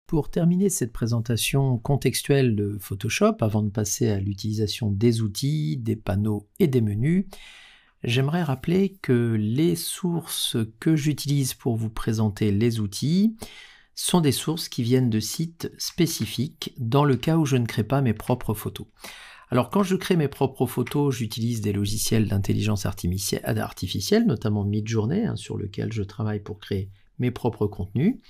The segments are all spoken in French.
Pour terminer cette présentation contextuelle de Photoshop, avant de passer à l'utilisation des outils, des panneaux et des menus, j'aimerais rappeler que les sources que j'utilise pour vous présenter les outils sont des sources qui viennent de sites spécifiques dans le cas où je ne crée pas mes propres photos. Alors quand je crée mes propres photos, j'utilise des logiciels d'intelligence artificielle, notamment Midjourney, sur lequel je travaille pour créer mes propres contenus.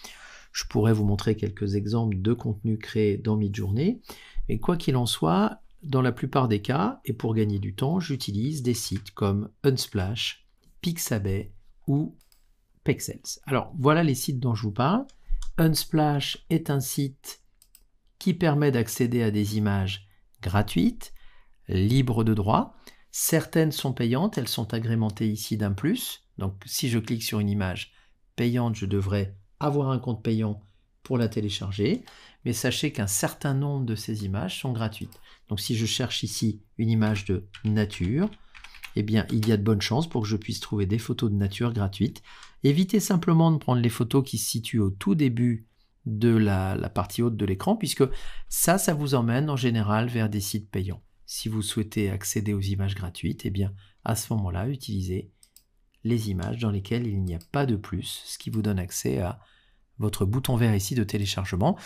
Je pourrais vous montrer quelques exemples de contenus créés dans Midjourney, mais quoi qu'il en soit, dans la plupart des cas, et pour gagner du temps, j'utilise des sites comme Unsplash, Pixabay ou Pexels. Alors voilà les sites dont je vous parle. Unsplash est un site qui permet d'accéder à des images gratuites, libres de droit. Certaines sont payantes, elles sont agrémentées ici d'un plus. Donc si je clique sur une image payante, je devrais avoir un compte payant pour la télécharger, mais sachez qu'un certain nombre de ces images sont gratuites. Donc si je cherche ici une image de nature, eh bien il y a de bonnes chances pour que je puisse trouver des photos de nature gratuites. Évitez simplement de prendre les photos qui se situent au tout début de la partie haute de l'écran, puisque ça vous emmène en général vers des sites payants. Si vous souhaitez accéder aux images gratuites, eh bien à ce moment-là, utilisez les images dans lesquelles il n'y a pas de plus, ce qui vous donne accès à votre bouton vert ici de téléchargement.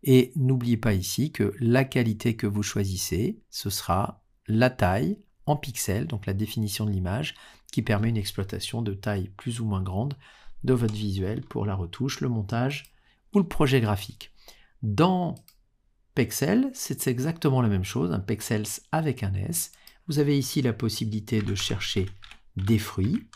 Et n'oubliez pas ici que la qualité que vous choisissez, ce sera la taille en pixels, donc la définition de l'image, qui permet une exploitation de taille plus ou moins grande de votre visuel pour la retouche, le montage ou le projet graphique. Dans Pexels, c'est exactement la même chose, un Pexels avec un S. Vous avez ici la possibilité de chercher des fruits.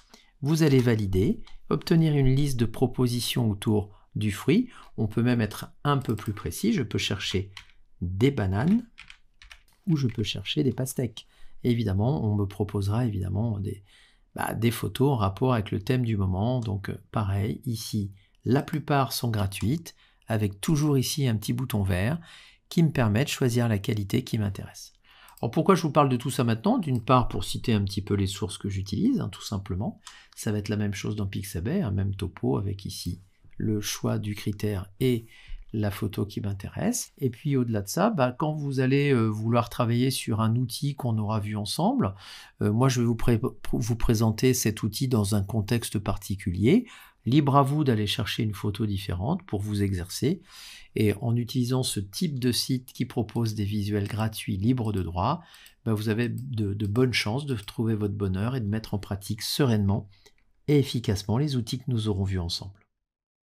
Vous allez valider, obtenir une liste de propositions autour du fruit. On peut même être un peu plus précis. Je peux chercher des bananes ou je peux chercher des pastèques. Et évidemment, on me proposera évidemment des photos en rapport avec le thème du moment. Donc pareil, ici, la plupart sont gratuites, avec toujours ici un petit bouton vert qui me permet de choisir la qualité qui m'intéresse. Alors pourquoi je vous parle de tout ça maintenant? D'une part pour citer un petit peu les sources que j'utilise, tout simplement. Ça va être la même chose dans Pixabay, même topo avec ici le choix du critère et la photo qui m'intéresse. Et puis au-delà de ça, quand vous allez vouloir travailler sur un outil qu'on aura vu ensemble, moi je vais vous présenter cet outil dans un contexte particulier. Libre à vous d'aller chercher une photo différente pour vous exercer. Et en utilisant ce type de site qui propose des visuels gratuits libres de droit, vous avez de bonnes chances de trouver votre bonheur et de mettre en pratique sereinement et efficacement les outils que nous aurons vus ensemble.